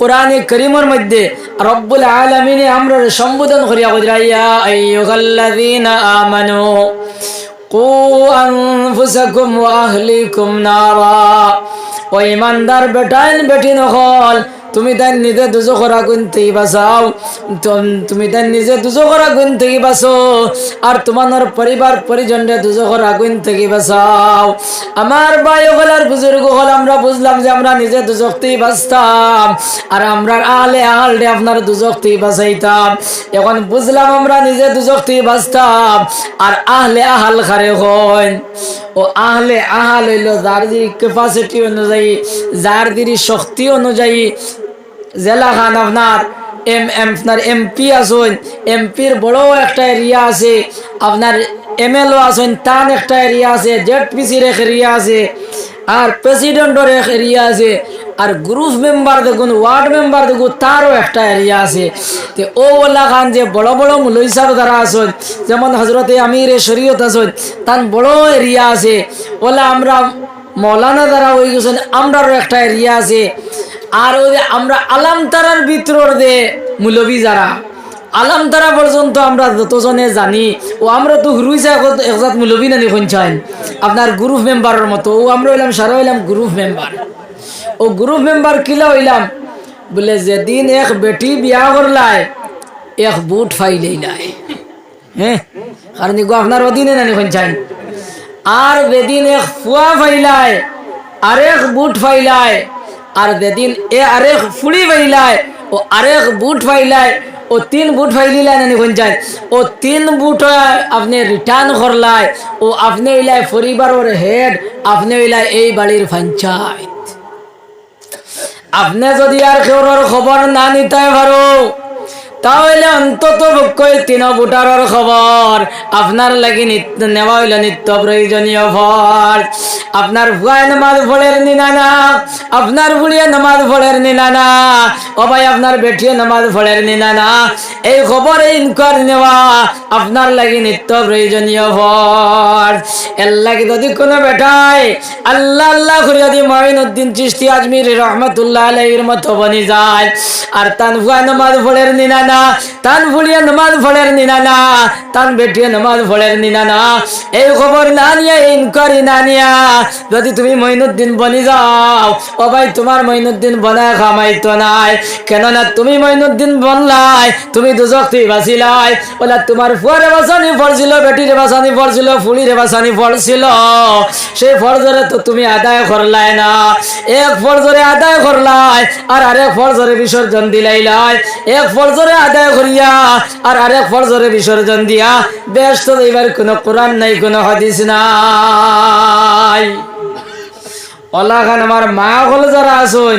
কোরআনে কারীমের মধ্যে রব্বুল আলামিন আমরা সম্বোধন করিয়া কইরা ইয়া আইয়ুহাল্লাযীনা আমানু কু আনফুসাকুম ওয়া আহলিকুম নারা। ও ইমানদার বেটাইন বেটিন হল, তুমি তাই নিজে দুজখের আগুন থেকে বাঁচাও, তুমি তাই নিজে দুজখের আগুন থেকে বাঁচো আর তোমার পরিবার পরিজনরে দুজখের আগুন থেকে বাঁচাও। আমার ভাই হল আর বুজুর্গ হল, আমরা বুঝলাম যে আমরা নিজে দুজখ থেকে বাঁচতাম আর আমরা আহলে আপনার দুজখ থেকে বাঁচাইতাম। এখন বুঝলাম আমরা নিজে দুজখ থেকে বাঁচতাম আর আহাল খারে হন। ও আহলে হইল যার যে ক্যাপাসিটি অনুযায়ী, যার দিদি শক্তি অনুযায়ী। জেলা খান আপনার আপনার এমপি আছেন, এমপির বড় একটা এরিয়া আছে, আপনার এমএলও আছেন তার একটা এরিয়া আছে, জেডপিসির এক এরিয়া আছে, আর প্রেসিডেন্টের এক এরিয়া আছে, আর গ্রুপ মেম্বার দেখুন, ওয়ার্ড মেম্বার দেখুন, তারও একটা এরিয়া আছে। তো ওলা খান যে বড় বড় মুলই সাহেব যারা আছেন, যেমন হজরতে আমির শরীয়ত আছেন, তার বড় এরিয়া আছে। ওলা আমরা মৌলানা যারা হয়ে গেছেন, আমরারও একটা এরিয়া আছে। আর ওই যে আমরা আলামতারার ভিতর দে মুলবি যারা আলামতারা পর্যন্ত আমরা যতজনে জানি, ও আমরা তো হুরুইসা একজাত মুলবি না দেখুন চাই আপনার গ্রুপ মেম্বারের মতো। ও আমরা হইলাম সারা হইলাম গ্রুপ মেম্বার। ও গ্রুপ মেম্বার কিলা হইলাম বলে যেদিন এক বেটি বিয়া করলায় এক বুট ফাইলেই নাই, হ্যাঁ, কারণ এগো আপনার অধীনে না দেখুন চাই। আর বেদিন এক ফুয়া ফাইলায় আরেক বুট ফাইলায়, আর যেদিন এ আরেক ফুড়ি ফাইলায় ও আরেক বুট ফাইলায়, ও 3 বুট ফাইলিলাই না নিখন যায়। ও 3 বুট আপনি রিটার্ন করলায়, ও আপনি হইলাই পরিবারের হেড, আপনি হইলাই এই বাড়ির পঞ্চায়েত। আপনি যদি আর কেউর খবর না নিতে পারো তাহলে অন্তত পক্ষই 3 বুটারের খবর আপনার লাগি নেওয়া হইল নিত্য প্রয়োজনীয় ফল। আপনার ভুয়ায় নামাজ পড়ের নিনা না, আপনার বুড়িয়ে নামাজ পড়ের নিনা না, ও ভাই আপনার বেটিয়ে নামাজ পড়ের নিনা না, এই খবর ইনকার নেওয়া আপনার লাগি নিত্য প্রয়োজনীয় ফল। এর লাগি যদি কোনো বেটায় আল্লাহ আল্লাহ করে যদি মঈনুদ্দিন চিশতি আজমিরি রহমতুল্লাহ আলাইহির মতো বনি যায়, আর তান ভুয়ায় নামাজ পড়ের নিনা না, তান ভুলিয়ে নামাজ পড়ের নিনা না, তান বেটিয়ে নামাজ পড়ের নিনা না, এই খবর না নিয়ে ইনকোয়ারি না নিয়া যদি তুমি মঈনুদ্দিন বনি যাও, ও ভাই তোমার মঈনুদ্দিন বনায় খামাইতো নাই। কেননা তুমি মঈনুদ্দিন বনলাই, তুমি দুজখ থেকে বাঁচিলাই। বলে তোমার ফুয়ারে বাঁচানি পড়ছিল, বেটিরে বাঁচানি পড়ছিল, ফুলিরে বাঁচানি পড়ছিল, সেই ফরজরে তো তুমি আদায় করলাই না। এক ফরজরে আদায় করলাই আর আরেক ফরজরে বিসর্জন দিলাইলাই। এক ফরজরে আদায় করিয়া আর আরেক ফরজরে বিসর্জন দিয়া ব্যস্ত এবার কোনো কোরআন নাই, কোনো হাদিস নাই। ওলা খান আমার মা হল যারা আছেন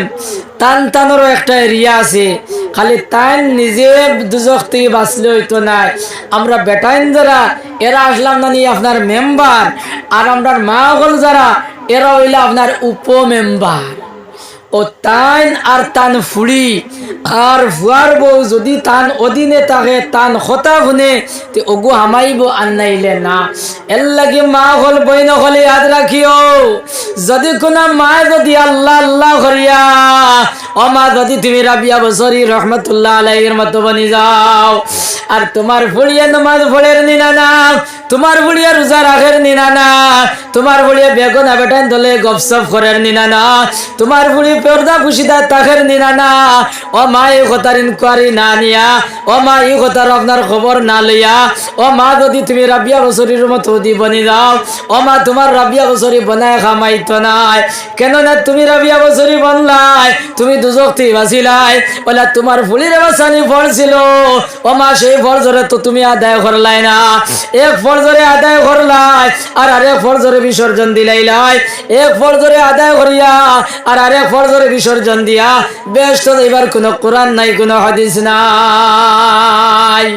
তানেরও একটা এরিয়া আছে, খালি তাই নিজে দুজখ থেকে বাঁচলে হইতো নাই। আমরা বেটাইন যারা এরা আসলাম না নিয়ে আপনার মেম্বার, আর আমরা মা হল যারা এরা হইলে আপনার উপ মেম্বার। ও তান আর তান ফুড়ি আর ভুয়ার বউ যদি তান অধীনে থাকে, তান কথা শুনে তে ওগু হামাইব আর নাইলে না। এর লাগে মা হল বইন হলে ইয়াদ রাখিও, যদি কোনো মায় যদি আল্লাহ আল্লাহ করিয়া, ও মা যদি তুমি রাবিয়া বছরি রহমতুল্লাহ আলাইহির মতো বনি যাও, আর তোমার ফুড়িয়ে নামাজ পড়ের নিনা না, তোমার বুড়িয়া রোজা রাখের নিনা না, তোমার বুড়িয়া বেগুনা বেটান দলে গপসপ করের নিনা না, তোমার বুড়ি পর্দা পুশিদা তাকের নিনা না, ও মা এই কথার ইনকোয়ারি না নিয়া, ও মা এই কথার আপনার খবর না লইয়া, ও মা যদি তুমি রাবিয়া বছরির মতো দি বনি যাও, ও মা তোমার রাবিয়া বছরি বনায় খামাইতো নাই। কেননা তুমি রাবিয়া বছরি বনলাই, তুমি দুজখ থেকে বাঁচিলাই। বলে তোমার ফুলির বাসানি পড়ছিল, ও মা সেই ফরজরে তো তুমি আদায় করলাই না। এক ফরজরে আদায় করলাই আর আরেক ফরজরে বিসর্জন দিলাইলাই। এক ফরজরে আদায় করিয়া আর আরেক ফরজরে বিসর্জন দিয়া ব্যস্ত এবার কোনো কোরআন নাই, কোনো হাদিস নাই।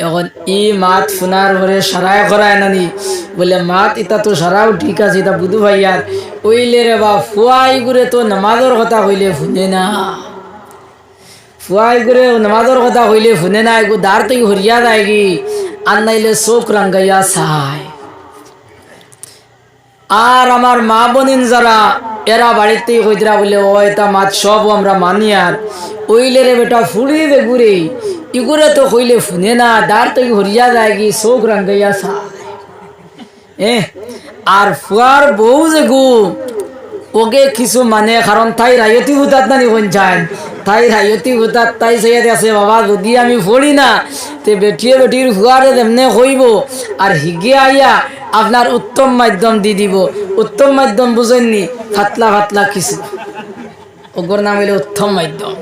এখন ই মাত ফোনার ঘরে সারায় করায় নানি বলে মাত ইতা তো সারাও ঠিক আছে, এটা বুধু ভাইয়ার ওইলে রে বা ফুয়াই করে তো নামাজের কথা হইলে শুনে না, ফুয়াই করে নামাজের কথা হইলে শুনে না, এগু দাঁড় থেকে হরিয়া যায় কি আর নাইলে চোখ রাঙ্গাইয়া চায়। আর আমার মা বোনিন যারা এরা বাড়িতেই কইতরা বলে ও এটা মাছ সব আমরা মানি আর ওইলে রে বেটা ফুড়ি দে ঘুরে ইগুরে তো কইলে ফুনে না দাঁড় তো হরিয়া যায় কি চোখ রাঙ্গাইয়া সা আর ফুয়ার বউ যে গু ওকে কিছু মানে কারণ তাই রায়তি হুতাত না নিখন চান তাই রায়তি হুতাত তাই চাইয়াতে আছে বাবা যদি আমি পড়ি না তে বেটিয়ে বেটির ফুয়ারে তেমনে কইব আর হিগে আইয়া আপনার উত্তম মাধ্যম দি দিব উত্তম মাধ্যম বুঝেননি ফাতলা ফাতলা কিছু ওগর নাম হইলে উত্তম মাধ্যম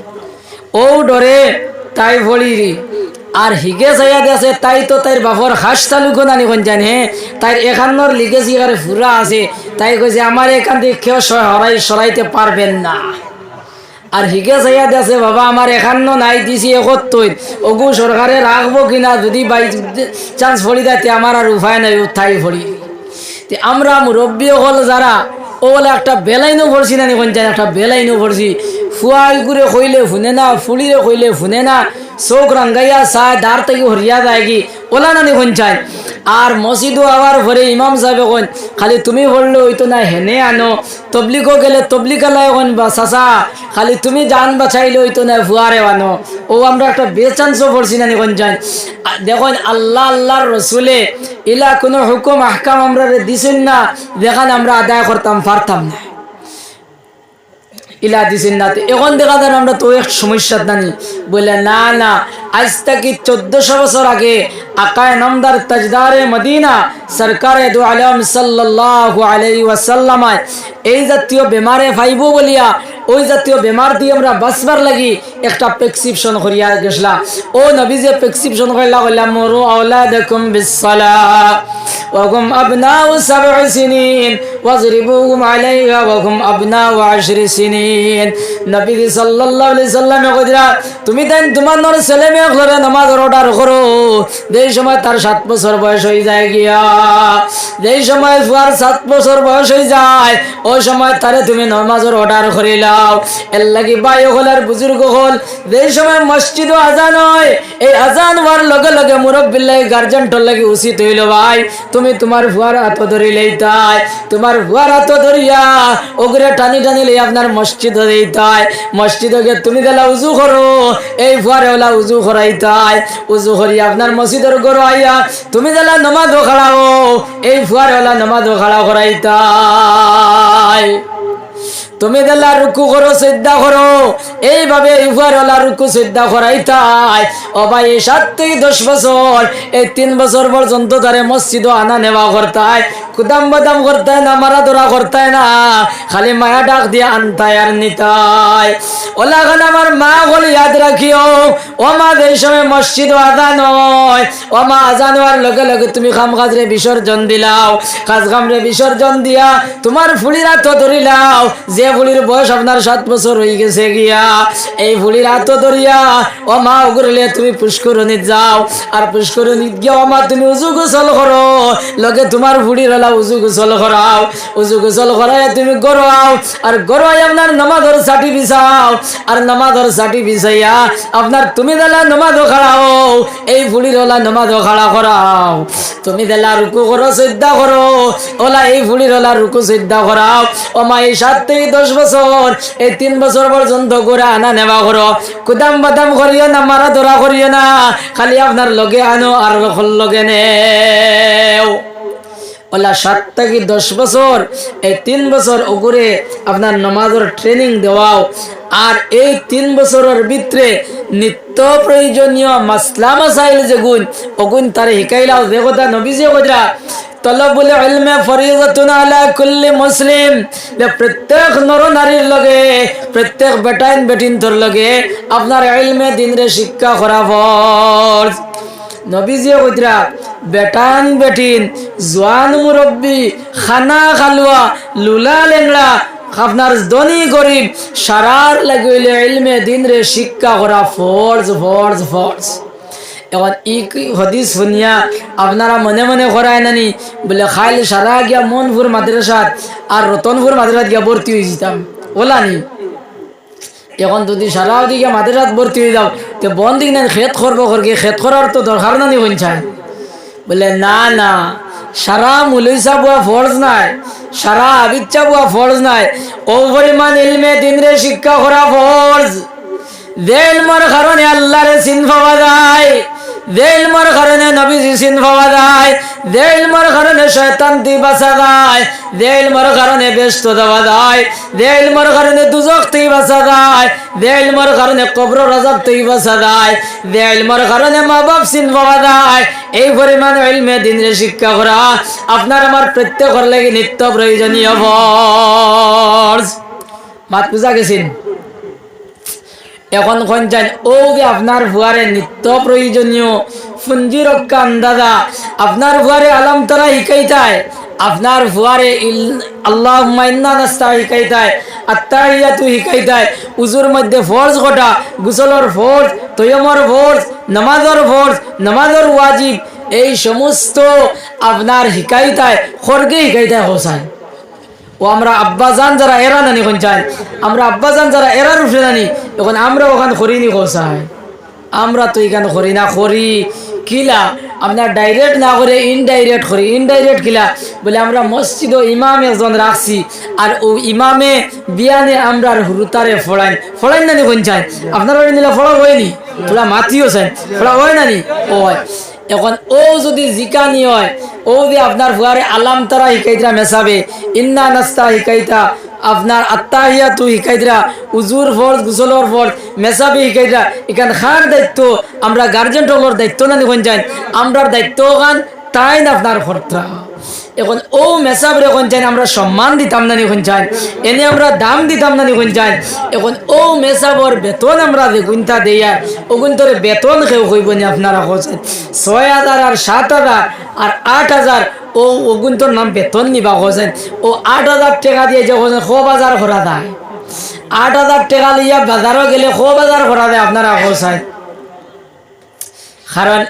ও ডরে তাই ভরিরি আর হিগে চাইয়াতে আছে তাই তো তাই বাপর হাস তালুকো নানি কোন জানে তাই এখানোর লিগেছি এখানে ফুরা আছে তাই কইছে আমার এখান থেকে কেউ সরাইতে পারবেন না আর হিগে চাইয়াতে আছে বাবা আমার এখানো নাই দিছি একত্তই ওগু সরকারে রাখবো কিনা যদি বাই চান্স ফড়ি যাতে আমার আর উপায় নাই উঠাই ফড়ি আমরা মুরব্বী হল যারা ও বলে একটা বেলাইনও ভরছি না কোন জানে একটা বেলাইনও ভরছি ফুয়াই করে কইলে ফুনে না ফুলিরে কইলে ফুনে না চোখ রাঙ্গাইয়া চায় দাঁড় থেকে হরিয়া যায় কি ওলা না নিখন চায় আর মসজিদও আবার ভরে ইমাম সাহেবে কোন খালি তুমি ভরলে হইতো না হেনে আনো তবলিগও গেলে তবলিকালায় কোন বা চাচা খালি তুমি জান বাঁচাইলে হইতো না ফুয়ারে আনো ও আমরা একটা বেচান্সও ভরছি না নিখন চায় দেখুন আল্লাহ আল্লাহর রসুলে ইলা কোনো হুকুম আহকাম আমরা দিছেন না দেখান আমরা আদায় করতাম পারতাম না ইলা দিছেন না এখন দেখা যায় আমরা তো এক সমস্যা জানি বলে না না আজ থেকে 1400 বছর আগে আকায়ে নামদার তাজদারে মদিনা সরকারে দু আলম সাল্লাল্লাহু আলাইহি ওয়াসাল্লাম এই জাতীয় বেমারে ফাইব বলিয়া ওই জাতীয় বেমার দিয়ে আমরা বাঁচবার লাগি একটা প্রেসক্রিপশন করিয়া গেছলা ও নবী যে প্রেসক্রিপশন কইলা কইলা মুরু আওলাদাকুম বিসসালাহ ওয়া হুম আবনাউ 7 সিনিন ওয়াজরিবুহুম আলাইহা ওয়া হুম আবনাউ 10 সিনিন নবী সাল্লাল্লাহু আলাইহি সাল্লাম কইরা তুমি দেন তোমার নর ছেলে মেয়ে ঘরে নামাজ অর্ডার করো যেই সময় তার 7 বছর বয়স হয়ে যায় গিয়া যেই সময় ফুয়ার 7 বছর বয়স হয়ে যায় ওই সময় তারে তুমি নামাজের অর্ডার করিলাও এর লাগি ভাই হলার বুজুর্গ হল যেই সময় মসজিদ আজান হয় এই আজান হওয়ার লগে লগে মুরব্বির লাগি গার্জেন্টর লাগি উচিত হইল ভাই তুমি তোমার ফুয়ার হাত ধরিলেই তাই তোমার ফুয়ার হাত ধরিয়া ওগরে টানি টানি লই আপনার মসজিদ দেইতাই মসজিদে গিয়ে তুমি দেলা উজু করো এই ফুয়ারে ওলা উজু করাইতাই উজু করি আপনার মসজিদের ঘর আইয়া তুমি দেলা নামাজও খাড়াও এই ফুয়ারে ওলা নামাজও খাড়া করাইতাই তুমি দেলা রুকু করো সিদ্ধা করো এইভাবে ইফারওয়ালা রুকু সিদ্ধা করাইতাই ও ভাই 7 থেকে 10 বছর এই 3 বছর পর্যন্ত তারে মসজিদ আনা নেওয়া করতাই কুদাম বাদাম করতাই না মারা ধরা করতাই না খালি মায়া ডাক দিয়ে আনতাই আর নিতাই ওলা খান আমার মা বলে ইয়াদ রাখিও ও মা এই সময় মসজিদ আজান হয় ও মা আজান হওয়ার লগে লগে তুমি খাম কাজরে বিসর্জন দিলাও কাজ কামরে বিসর্জন দিয়া তোমার ফুলির হাত ধরিলাও যে ফুলির বয়স আপনার 7 বছর হয়ে গেছে গিয়া এই ফুলির হাত ধরিয়া ও মা ওগুরলে তুমি পুষ্করণী যাও আর পুষ্করণী গিয়া ও মা তুমি উজু গোসল করো লগে তোমার ফুলির হলা উজু গোসল করাও উজু গোসল করাই তুমি গড়াও আর গড়াই আপনার নামাজের সাটি বিছাও আর নামাজের সাটি বিছাইয়া আপনার তুমি দেলা নামাজও খাড়াও এই ফুলির হলা নামাজও খাড়া করাও তুমি দেলা রুকু করো সিদ্ধা করো ওলা এই ফুলির হলা রুকু সিদ্ধা করাও ও মা এই 7 থেকে 10 বছর এই 3 বছর পর্যন্ত করে আনা নেওয়া করো কুদাম বাদাম করিও না মারা ধরা করিও না খালি আপনার লগে আনো আর লগে নেও ওলা 7 থেকে 10 বছর এই 3 বছর ওগুরে আপনার নামাজের ট্রেনিং দেওয়াও আর এই 3 বছরের ভিতরে নিত্য প্রয়োজনীয় মাসলা মাসাইল যে গুণ ওগুণ তারে শিকাইলাও যে কথা নবীজি কইরা তলবুল ইলমে ফরিজাতুন আলা কুল্লি মুসলিম যে প্রত্যেক নর নারীর লগে প্রত্যেক বেটাইন বেটিন তোর লগে আপনার ইলমে দিন রে শিক্ষা করা ফরজ নবীজি কইরা বেটান বেটিন জওয়ান মুরব্বি খানা খালুয়া লুলা লেংড়া আপনার ধনী গরিব সারার লাগিলে ইলমে দিন রে শিক্ষা করা ফরজ ফরজ ফরজ এখন ই হদিস শুনিয়া আপনারা মনে মনে করায় নানি বলে খাইলে সারা গিয়া মনপুর মাদ্রাসাত আর রতনপুর মাদ্রাসাত গিয়া ভর্তি হয়ে যেতাম ওলানি এখন যদি সারাও দিকে মাদ্রাসাত ভর্তি হয়ে যাও তো বন দিক না খেত করবো করকে খেত করার তো দরকার নানি বলছেন বলে না না সারা মুলই সাহেব ফরজ নাই সারা বিচ্ছা বুয়া ফরজ নাই, ও পরিমাণ ইলমে দিনরে শিক্ষা করা ফরজ। যে ইলমের কারণে আল্লাহরে চিন পাওয়া যায়, যে ইলমের কারণে নবীজি চিন পাওয়া যায়, যে ইলমের কারণে শয়তান থেকে বাঁচা যায়, যে ইলমের কারণে ব্যস্ত দেওয়া যায়, যে ইলমের কারণে দুজক থেকে বাঁচা যায়, যে ইলমের কারণে কবর রাজাব থেকে বাঁচা যায়, যে ইলমের কারণে মা বাপ চিন পাওয়া যায়, এই পরিমাণ ইলমে দিনরে শিক্ষা করা আপনার আমার প্রত্যেকের লাগি নিত্য প্রয়োজনীয় ফরজ। মাত বুঝা গেছেন? এখন কোন চান ও যে আপনার ভুয়ারে নিত্য প্রয়োজনীয় পুঞ্জি রক্ষা আন্দাজা আপনার ভুয়ারে আলাম তারা শিকাইতায়, আপনার ভুয়ারে আল্লাহুম্মা ইন্না নাস্তা শিকাইতায়, আত্তাহিয়াতু শিকাইতায়, উজুর মধ্যে ফরজ কটা, গোসলের ফরজ, তয়্যমর ফরজ, নামাজের ফরজ, নামাজের ওয়াজিব, এই সমস্ত আপনার শিকাইতায় খরগে শিকাইতায় হোসায়। ও আমরা আব্বাজান যারা এরা নানি কোন চাই, আমরা আব্বাজান যারা এরার উঠে নানি, এখন আমরা ওখানে করিনি কোসায়, আমরা তো এখানে করি না, করি কিলা আপনার ডাইরেক্ট না করে ইনডাইরেক্ট করি। ইনডাইরেক্ট কিলা বলে আমরা মসজিদ ইমাম একজন রাখছি, আর ও ইমামে বিয়ানে আমরা হুরুতারে ফড়াই ফড়াই নানি কোন চাই, আপনারা নিলে ফড়া হয়নি, তোরা মাতিও চাই ফড়া হয় নানি ও হয়। এখন ও যদি জিকানি হয়, ও যে আপনার ফুয়ারে আলাম তারা শিকাইতরা মেসাবে, ইন্না নাস্তা শিকাইতা, আপনার আত্তাহিয়াতু শিকাইতরা, উজুর ফরজ গোসলর ফরজ মেসাবে শিকাইতরা, এখান খার দায়িত্ব আমরা গার্জেন টলর দায়িত্ব না দেখুন যাই, আমরার দায়িত্ব গান তাই না আপনার খরচা। এখন ও মেসাবরে কোন চাই আমরা সম্মান দিতাম না নিখন চাই, এনে আমরা দাম দিতাম না নিখন চাই। এখন ও মেসাবর বেতন আমরা যে গুনতা দেয়া, ও গুন্তরে বেতন কেউ কইব নি আপনারা কোচেন ৬,০০০ আর ৭,০০০ আর ৮,০০০, ও ওগুন্তর নাম বেতন নিবা কোচেন। ও ৮,০০০ টাকা দিয়ে যে কোচেন খো বাজার করা দেয়, ৮,০০০ টাকা লইয়া বাজারও গেলে খো বাজার করা দেয় আপনারা কোচাই। কারণ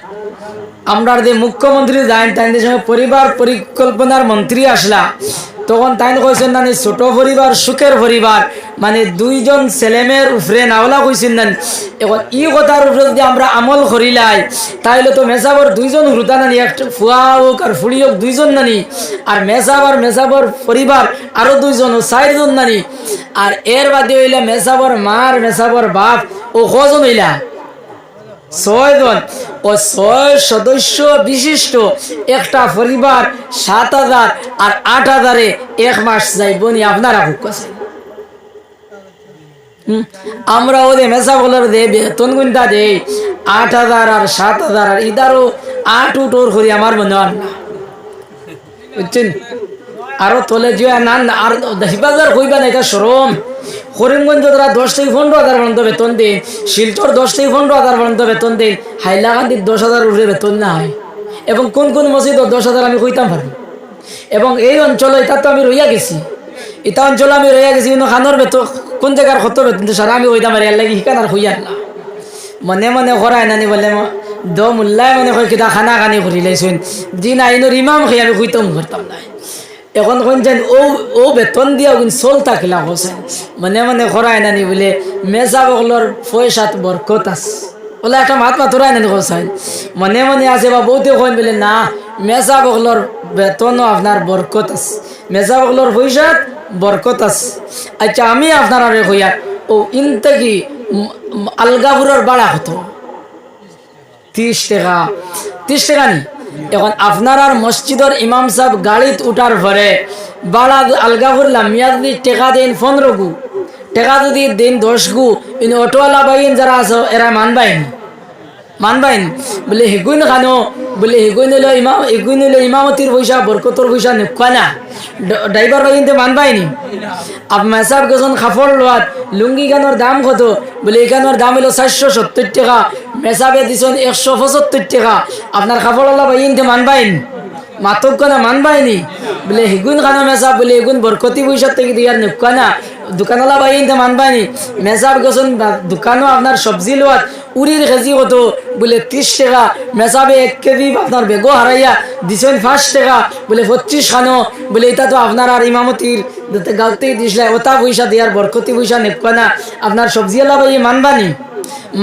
আমরা যে মুখ্যমন্ত্রী যাই তাই সঙ্গে পরিবার পরিকল্পনার মন্ত্রী আসলা, তখন তাই কইছেন না ছোট পরিবার সুখের পরিবার, মানে ২ জন ছেলেমেয়ের উপরে নাওলা কইছেন না। এখন ই কথার উপরে যদি আমরা আমল করিলাই তাইলে তো মেসাবর ২ জন হুরুতা নানি, একটা ফুয়া হোক আর ফুড়ি হোক ২ জন নানি, আর মেসাবর মেসাবর পরিবার আরো ২ জন ও ৪ জন নানি, আর এর বাদে হইলা মেসাবর মার মেসাবর বাপ ও কজন হইলা ৬ জন। ও ৬ সদস্য বিশিষ্ট একটা পরিবার ৭,০০০ আর ৮,০০০-এ ১ মাস যাইব নি আপনারা হুক আছে। আমরা ওদের মেসা বলার দে বেতন গুনটা দেই ৮,০০০ আর ৭,০০০, আর ইদারও ৮ উটোর করি আমার মনে হয় না, বুঝছেন? আরো তলে যে না আর ১০,০০০ হইবা না, এটা সরম। করিমগঞ্জ তারা ১০ থেকে ১৫,০০০ পর্যন্ত বেতন দিন, শিলচর ১০ থেকে ১৫,০০০ পর্যন্ত বেতন দিন, হাইলাকান্দির ১০,০০০ উপরে বেতন না হয়। এবং কোন কোন মসজিদ ১০,০০০ আমি কইতাম পারি। এবং এই অঞ্চলে এটা তো আমি রইয়া গেছি, এটা অঞ্চলে আমি রইয়া গেছি, কিন্তু খানোর বেতন কোন জায়গার কত বেতন সারা আমি কইতাম পারি, এর লাগে শিকান আর হইয়ার না। মনে মনে করায় নানি বলে দ মোল্লায় মনে কয় কিতা খানা খানি করি লাইছুন, দিন আইনোর ইমাম খাই আমি কইতাম করতাম না। এখন কোন যেন ও বেতন দিয়া চলতা কিলা হোসেন মনে মনে করায় নানি বলে মেজা বগলর পয়সাত বরকত আছে বলে একটা মাত মাতুরাই নানি হোসেন মনে মনে আছে বা বৌতে কইন বলে না মেজা বগলর বেতনও আপনার বরকত আছে, মেজা বগলর পয়সাত বরকত আছে। আচ্ছা আমি আপনার কইয়া ও ইনতে কি আলগাপুরের বাড়া হতো ৩০ টাকা ৩০ টাকা নি। এখন আপনার আর মসজিদের ইমাম সাহেব গাড়িত উঠার পরে বাড়া আলগা করলাম মিয়া যদি টেকা দেন ১৫ গু টেকা যদি দেন ১০ গু, কিন্তু অটোওয়ালা বাইন যারা আছে এরা মানবাইন বলে হেগুন খানো বলে হেগুন হইলে ইমামতির পয়সা বরকতর পয়সা নেখা না ড্রাইভার বাইন তো মানবাইনি। আপনার সাহেব গেছেন কাপড় লোয়াত লুঙ্গি গানোর দাম কত বলে এখানোর দাম হলো ৪৭০ টাকা, মেসাবে দিছেন ১৭৫ টাকা, আপনার কাপড়ওয়ালা বাইন তো মানবাইন মাতক না মানবাইনি বলে হেগুন খানো মেসাব বলে এগুন বরকতি পয়সা থেকে দিয়ার নেখা না দোকানওয়ালা বাইন তো মানবাইনি। মেসাব গেছেন দোকানও আপনার সবজি লোয়াত উড়ির কেজি কত বলে ৩০ টাকা, মেসাবে ১ কেজি আপনার বেগও হারাইয়া দিছেন ৫ টাকা বলে ২৫ খানো বলে এটা তো আপনার আর ইমামতির গাঁতে দিসলে ওটা পয়সা দেওয়ার বরকতি পয়সা নেখা না আপনার সবজিওয়ালা ভাই মানবানি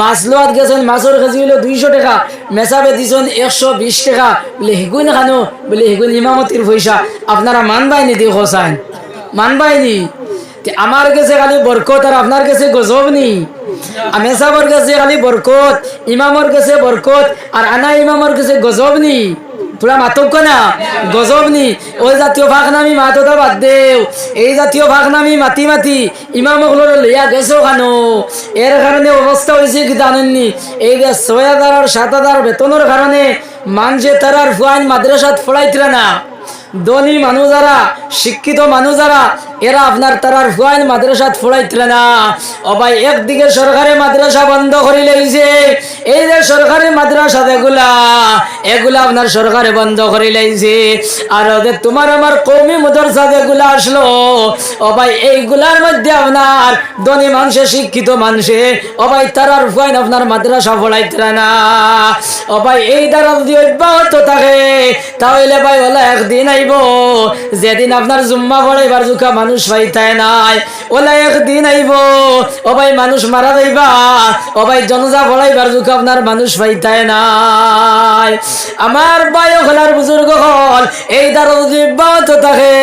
মাছ লোয়াত গেছেন, মাছের কেজি হইল 200 টাকা, মেসাবে দিছেন 120 টাকা, বলে হিগুন খানো, বলে হিগুন ইমামতির পয়সা। আপনারা মানবাইনি দিয়ে খোসাইন, মানবাইনি। আমার কাছে খালি বরকত আর আপনার কাছে গজব নি। মেসাবর কাছে খালি বরকত, ইমামর কাছে বরকত, আর আনা ইমামর কাছে গজব নি। তোরা মাতক না, গজব নি। ওই জাতীয় ভাগ নামি মাতটা বাদ দেও, এই জাতীয় ভাগ নামি মাতি মাতি ইমামগুলোর লইয়া গেছো খানো। এর কারণে অবস্থা হয়েছে কি জানেননি, এই যে 6,000 আর 7,000 বেতনের কারণে মানুষে তারার ফুয়াইন মাদ্রাসাত পড়াইতরা না। ধনী মানুষ যারা, শিক্ষিত মানুষ যারা, এরা আপনার তারার ফুয়াইন মাদ্রাসাত পড়াইতরা না। ও ভাই, একদিকে সরকারি মাদ্রাসা বন্ধ করে লাইছে, এই যে সরকারি মাদ্রাসা এগুলা আপনার সরকারে বন্ধ করে লাইছে। আর ওদের তোমার আমার কওমি মাদ্রাসা যেগুলা আসলো, ও ভাই এইগুলার মধ্যে আপনার ধনী মানুষে, শিক্ষিত মানুষে, ও ভাই তারার ফুয়াইন আপনার মাদ্রাসা পড়াইতরা না। ও ভাই, এই দ্বারা যদি অব্যাহত থাকে তাহলে ভাই ওলা একদিন আইব যেদিন আপনার জুম্মা পড়াইবার জুকা মানুষ পাইতায় নাই। ওলা একদিন আইব, ও ভাই মানুষ মারা যাইবা, ও ভাই জনজা পড়াইবার জুকা আপনার মানুষ পাইতায় নাই। আমার ভাই ওখালার বুজুর্গ হল, এই দ্বারা যদি অব্যাহত থাকে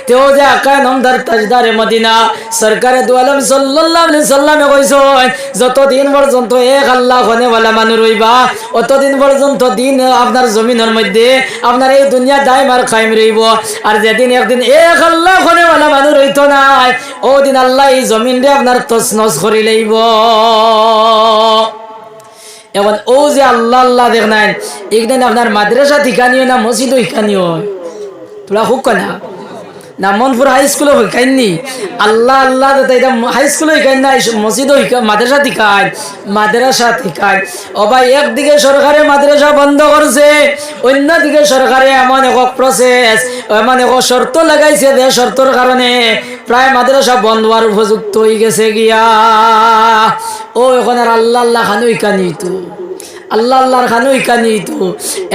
তেও যে আকায় নামদার তাজদারে মদিনা সরকারে দু আলম সাল্লাল্লাহু আলাইহি সাল্লামে কইছেন, যতদিন পর্যন্ত এক আল্লাহ হনেওয়ালা মানুষ রইবা, অতদিন পর্যন্ত দিন আপনার জমিনের মধ্যে আপনার এই দুনিয়া দাইম আর কায়েম রইব। আর যেদিন একদিন এক আল্লাহ হনেওয়ালা মানুষ রইতো নাই, ও দিন আল্লাহ এই জমিন রে আপনার তছনছ করে লইব। এখন ও যে আল্লাহ আল্লাহ দেখ নাই, একদিন আপনার মাদ্রাসা ঠিকানিও না মসজিদও ঠিকানিও, তোরা খুব কনা না মনপুর হাই স্কুলে শিকাইনি আল্লাহ আল্লাহ হাই স্কুলে শিকাই না, মসজিদও মাদ্রাসা শিকায়, মাদ্রাসা শিকায়। ও ভাই, একদিকে সরকারে মাদ্রাসা বন্ধ করছে, অন্যদিকে সরকারে এমন এক প্রসেস, এমন এক শর্ত লাগাইছে যে শর্তর কারণে প্রায় মাদ্রাসা বন্ধ হওয়ার উপযুক্ত হয়ে গেছে গিয়া। ও এখন আর আল্লাহ আল্লাহ খানো শিকানি তো, আল্লাহ আল্লাহর খানো শিকানি তো।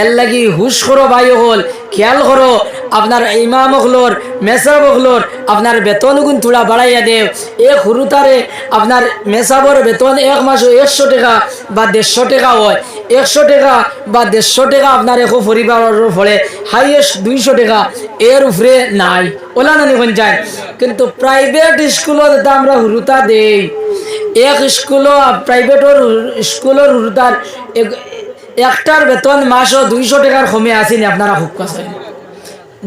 এর লাগি হুশ করো ভাই হল, খেয়াল করো আপনার ইমাম হলোর, মেসাব হলোর আপনার বেতন গুণ থোড়া বাড়াইয়া দেও। এক হুরুতারে আপনার মেসাবর বেতন এক মাসে 100 টাকা বা 150 টাকা হয়, 100 টাকা বা 150 টাকা আপনার এক পরিবারের ফলে হাইয়েস্ট 200 টাকা, এর উপরে নাই। ওলা না নিখন যায়। কিন্তু প্রাইভেট স্কুলত আমরা হুরুতা দেই, এক স্কুলও প্রাইভেটর স্কুলের হুরুতার একটার বেতন মাসও 200 টাকার কমে আসেনি। আপনারা খুব কাছে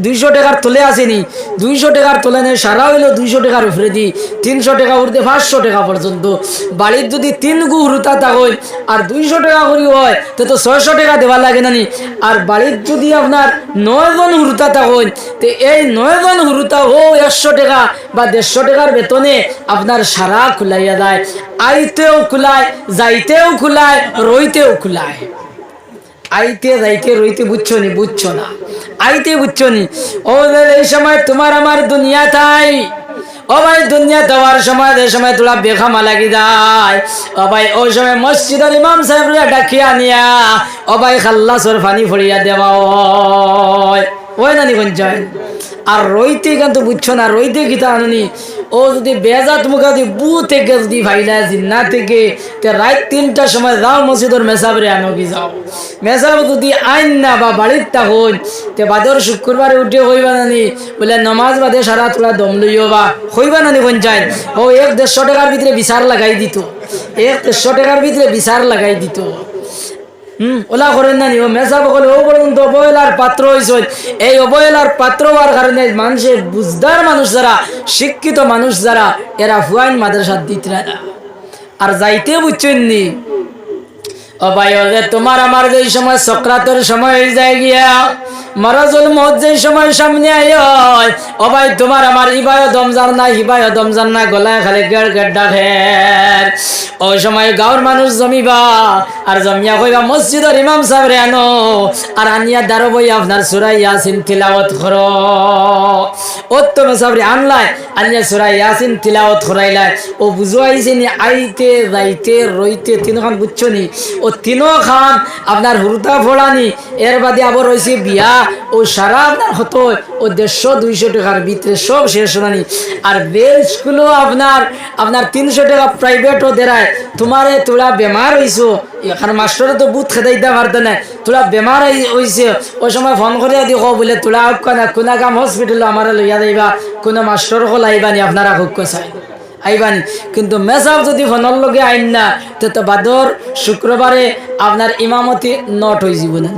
200 টাকার তোলে আসেনি, 200 টাকার তোলে নেই, সারা হইলো 200 টাকার উপরে দিই, 300 টাকা উঠতে 500 টাকা পর্যন্ত। বাড়ির যদি 3 গু হুরুতা থাকই আর 200 টাকা করি হয় তো 600 টাকা দেওয়া লাগে না নি। আর বাড়ির যদি আপনার 9 জন হুরুতা থাকই তো এই 9 জন হুরুতা ও 100 টাকা বা 150 টাকার বেতনে আপনার সারা খুলাইয়া দেয়, আইতেও খুলায়, যাইতেও খুলায়, রইতেও খুলায়। আইতে যাইতে রইতে বুঝছো নি, বুঝছো না, আইতে বুঝছো নি। ও এই সময় তোমার আমার দুনিয়া তাই, ও ভাই দুনিয়া দেওয়ার সময় যে সময় তোরা বেখামা লাগি যায়, ও ভাই ওই সময় মসজিদের ইমাম সাহেব ডাকিয়া নিয়া ও ভাই খাল্লাসর পানি ফড়িয়া দেওয়া ওই নানি পঞ্চায়েত। আর রইতে কিন্তু বুঝছো না, রইতে গীতা আনুনি। ও যদি বেজাত মুখা দি বু থেকে যদি ভাইলা জিন্না থেকে রাত 3টার সময় যাও মসজিদের মেসাবরে আনো কি যাও, মেসাব যদি আইন না বা বাড়ির তা হই তে বাদর শুক্রবারে উঠে হইবা নানি বলে নমাজ বাদে সারা তোলা দম লইও বা হইবা নানি পঞ্চায়েত। ও 100-150 টাকার ভিতরে বিচার লাগাই দিত, 100-150 টাকার ভিতরে বিচার লাগাই দিত। ওলা করেন না নি। ও মেসা বলে ও পর্যন্ত অবহেলার পাত্র হয়েছে। এই অবহেলার পাত্র হওয়ার কারণে মানুষের বুঝদার মানুষ যারা, শিক্ষিত মানুষ যারা, এরা ফুয়াইন মাদ্রাসা দিতে না আর যাইতে বুঝছেন নি। ও ভাই, তোমার আমার যে সময় সক্রাতের সময় হয়ে যায় গিয়া, মারাজুল মত যে সময় সামনে আয়, ও ভাই তোমার আমার ইবায় দমজান না, হিবায় দমজান না, গলায় খালি গেড় গেড্ডা খের। ওই সময় গাঁর মানুষ জমিবা আর জমিয়া কইবা মসজিদের ইমাম সাহেব আনো, আর আনিয়া দাঁড়ো বই আপনার সূরা ইয়াসিন তিলাওয়াত করো। ও তো মেসাবরে আনলাই, আনিয়া সূরা ইয়াসিন তিলাওয়াত করাইলাই। ও বুঝাইছে নি আইতে যাইতে রইতে তিনখান বুঝছো নি। ও তিনো খান আপনার হুরুতা ফোড়ানি, এর বাদে আবার রয়েছে বিয়া, ও সারা আপনার হতো ও 150-200 টাকার ভিতরে সব শেষ হলানি। আর বেল স্কুলও আপনার 300 টাকা প্রাইভেটও দেয়, তোমারে তোরা বেমার হইছো এখন মাস্টরে তো বুথ খেদাইতে পারতে না তোরা বেমার হইছে ওই সময় ফোন করিয়া দি বলে তোরা কোনা কাম হসপিটাল আমার লইয়া যাইবা কোনো মাস্টর হল আইবানি আপনারা হুক চাই আইবানি কিন্তু মেসাব যদি ফোনের লগে আইন না তো বাদর শুক্রবারে আপনার ইমামতি নট হয়ে যাব না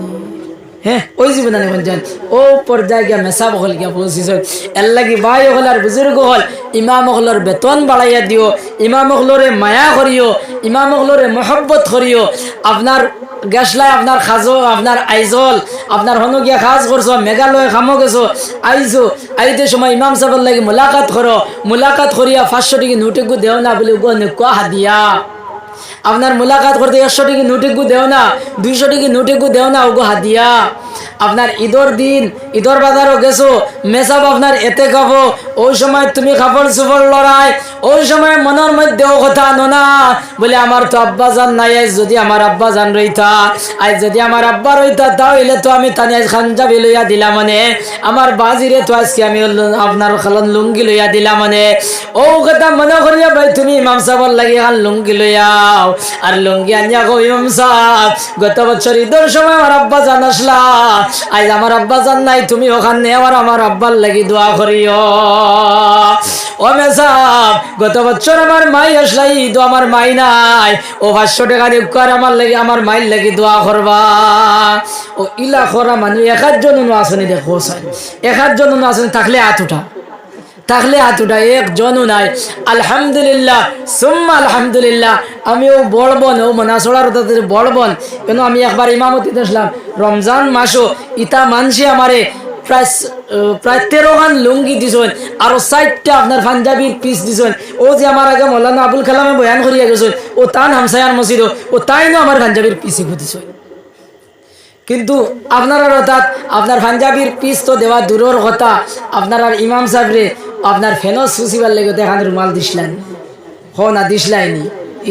হ্যাঁ ওই জীবন জান ও পর্যায়ে গিয়া মেসাব হল গিয়া পৌঁছিস এর লাগি ভাই হল আর বুজুর্গ হল ইমাম হলর বেতন বাড়াইয়া দিও ইমাম হলরে মায়া করিও ইমাম হলরে মহব্বত করিও আপনার গেছলাই আপনার খাজো আপনার আইজল আপনার হনু গিয়া খাজ করছো মেঘালয় খামো গেছো আইছো আইতে সময় ইমাম সাহেবের লাগি মুলাকাত করো মুলাকাত করিয়া 500 টাকা নোটেগু দেও না বলে কোয়া হাদিয়া আপনার মুলাকাত করতে 100 টাকা নোটেগু দেও না 200 টাকা নোটেগু দেও না ওগো হাদিয়া আপনার ঈদর দিন ঈদর বাজারও গেছো মেসাব আপনার এতে খাবো ওই সময় তুমি কাপড় চোপড় লড়াই ওই সময় মনের মধ্যেও কথা আনো না বলে আমার তো আব্বা জান নাই যদি আমার আব্বা জান রইতা আজ যদি আমার আব্বা রইতা তাহলে তো আমি তানি আজ খানজাবি লইয়া দিলাম মানে আমার বাজিরে তো আজকে আমি আপনার খালন লুঙ্গি লইয়া দিলাম মানে ও কথা মনে করিয়া ভাই তুমি ইমাম সাহেবের লাগি খান লুঙ্গি লইয়াও আর লুঙ্গি আনিয়া গো ইমাম সাহেব গত বছর ঈদের সময় আমার আব্বা জান আসলা আজ আমার আব্বা জান নাই তুমি ওখানে আমার আব্বার লাগি দোয়া করিও ও মেসাব গত বছর আমার মাই আসলাই তো আমার মাই নাই ও 500 টাকা দিয়ে কর আমার লাগি আমার মাইর লাগি দোয়া করবা ও ইলা করা মানুষ একজন আসনি দেখো একজন আসনি থাকলে হাত উঠা একজনও নাই আলহামদুলিল্লাহ সুম্মা আলহামদুলিল্লাহ আমিও বড় বোন ও মনাসড়ার বড় বোন কেন আমি একবার ইমামতি আসলাম রমজান মাসও ইতা মানসি আমারে প্রায় 13 খান লুঙ্গি দিছেন আর 60টা আপনার পাঞ্জাবির পিস দিছেন ও যে আমার আগে মৌলানা আবুল কালামে বয়ান করিয়া গেছেন ও তান হামসায়ার মসজিদ ও তাই না আমার পাঞ্জাবির পিসে দিছেন কিন্তু আপনার অর্থাৎ আপনার পাঞ্জাবির পিস তো দেওয়া দূরের কথা আপনার আর ইমাম সাহেবরে আপনার ফেনস সুসিবার লেগে দেখান রুমাল দিসলেন না দিসলাইনি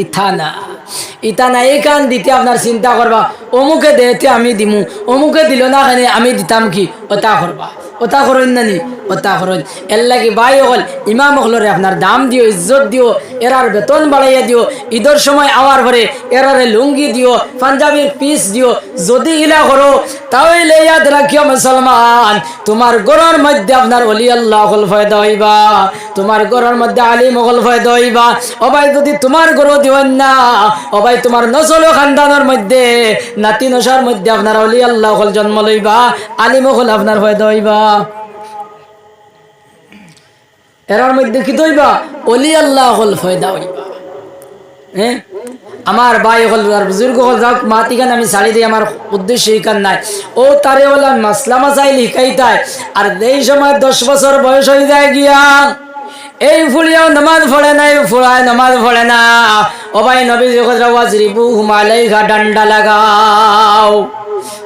ইথা না এই কান দিতে আপনার চিন্তা করবা অমুকে দেতে আমি দিমু অমুকে দিল না খানে আমি দিতাম কি ওটা করবা ওটা করেন না নি ওটা করেন এর লাগে ভাই হল ইমাম হলরে আপনার দাম দিও ইজ্জত দিও এরার বেতন বাড়াইয়া দিও ঈদের সময় আওয়ার পরে এরারে লুঙ্গি দিও পাঞ্জাবির পিস দিও যদি ইলা করো তাহলে ইয়াদ রাখিও মুসলমান তোমার ঘরের মধ্যে আপনার ওলি আল্লাহ হল ফায়দা হইবা তোমার ঘরের মধ্যে আলিম হল ফায়দা হইবা ও ভাই যদি তোমার ঘর দিবেন না ও ভাই তোমার নসল খানদানের মধ্যে নাতি নসার মধ্যে আপনার ওলি আল্লাহ হল জন্ম লইবা আলিম হল আপনার ফায়দা হইবা এরার মধ্যে কি দইবা ওলি আল্লাহ হল ফায়দা হইবা হ্যাঁ আমার ভাই হল আর বুজুর্গ হল যাক মাতিকান আমি ছাড়ি দিই আমার উদ্দেশ্য এইখান নাই ও তারে বললাম মাসলা মাসাইল শিখাইতাই আর এই সময় 10 বছর বয়স হয়ে যায় গিয়া এই ফুলিয়াও নামাজ পড়ে নাই ফুলায় নামাজ পড়ে না ও ভাই নবীজি ওয়াজরিবু হুমালাইহা ডান্ডা লাগাও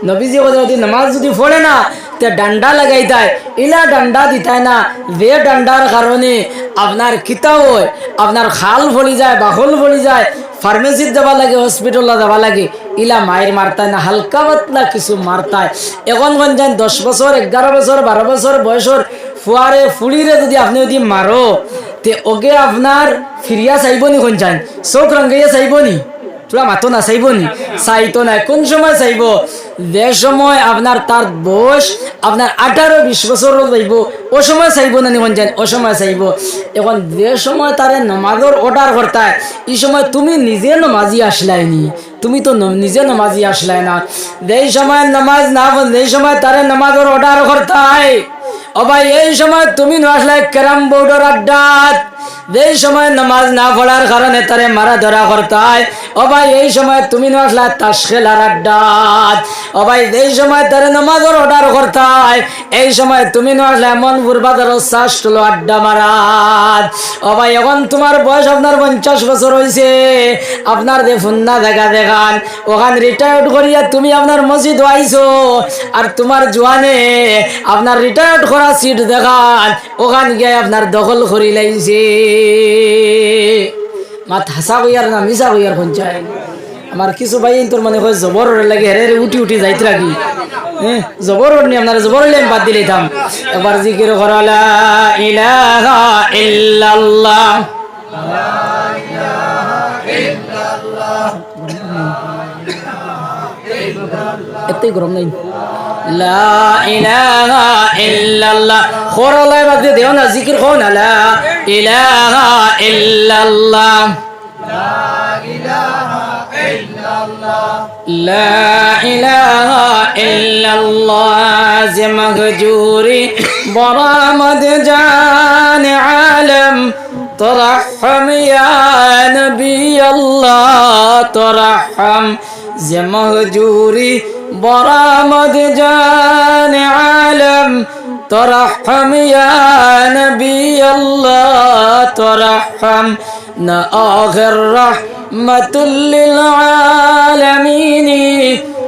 নবীজি যদি নামাজ যদি পড়ে না তে ডান্ডা লাগাই দেয় ইলা ডান্ডা দিতায় না যে ডান্ডার কারণে আপনার কিতা হয় আপনার খাল ফলি যায় বাহল ফলি যায় ফার্মেসিত যাবা লাগে হসপিটালে যাবা লাগে ইলা মায়ের মারতায় না হালকা পাতলা কিছু মারতায় এখন যান 10 বছর 11 বছর 12 বছর বয়সর ফুয়ারে ফুলিরে যদি আপনি যদি মারো তে ওকে আপনার ফিরিয়া চাইবনি কোন যান চোখ রঙাইয়া চাইবনি তোরা মাতো না চাইবনি চাইতো না কোন সময় চাইব যে সময় আপনার তার বয়স আপনার 18-20 বছর যাইব ও সময় চাইব না নিখন যান ও সময় চাইব এখন যে সময় তারে নামাজের অর্ডার করতায় এই সময় তুমি নিজে নামাজি আসলাইনি তুমি তো নিজে নামাজি আসলাই না যেই সময় নামাজ না যেই সময় তারে নামাজের অর্ডার করতায় ও ভাই এই সময় তুমি না আসলে ক্যারাম বোর্ডের আড্ডাত যেই সময় নামাজ না পড়ার কারণে তারে মারা ধরা করতায় ও ভাই এই সময় তুমি না আসলে তাস খেলার আড্ডাত ও ভাই এই সময় তারে নামাজের অর্ডার করতায় এই সময় তুমি না আসলে এমন বুরবাদের শ্বাস তুলো আড্ডা মারাত ও ভাই এখন তোমার বয়স আপনার 50 বছর হয়েছে আপনার যে ফুন্না দেখা দেখান ওখান রিটায়ার্ড করিয়া তুমি আপনার মসজিদ আইছো আর তোমার জোয়ানে আপনার রিটায়ার্ড করা সিট দেখান ওখান গিয়ে আপনার দখল করি লাইছে মাত হাসা বইয়ার না মিশা বইয়ার পঞ্চায়েত আমার কিছু ভাই তোর মানে হয় জবর লাগে হেরে উঠি যাইতে রাখি হ্যাঁ জবর নি আপনারা জবর আমি বাদ দিলে থাম একবার জিকির করা লা ইলাহা ইল্লাল্লাহ লা ইলাহা ইল্লাল্লাহ এতই গরম নাই লা ইলাহা ইল্লাল্লাহ খোরালাই বাদ দেও না জিকির কও না লা ইলাহা ইল্লাল্লাহ لا إله إلا الله زمهجوري برامد جان عالم ترحم يا نبي الله ترحم زمهجوري برامد جان عالم ترحم يا نبي الله ترحم نا آخر رحمة للعالمين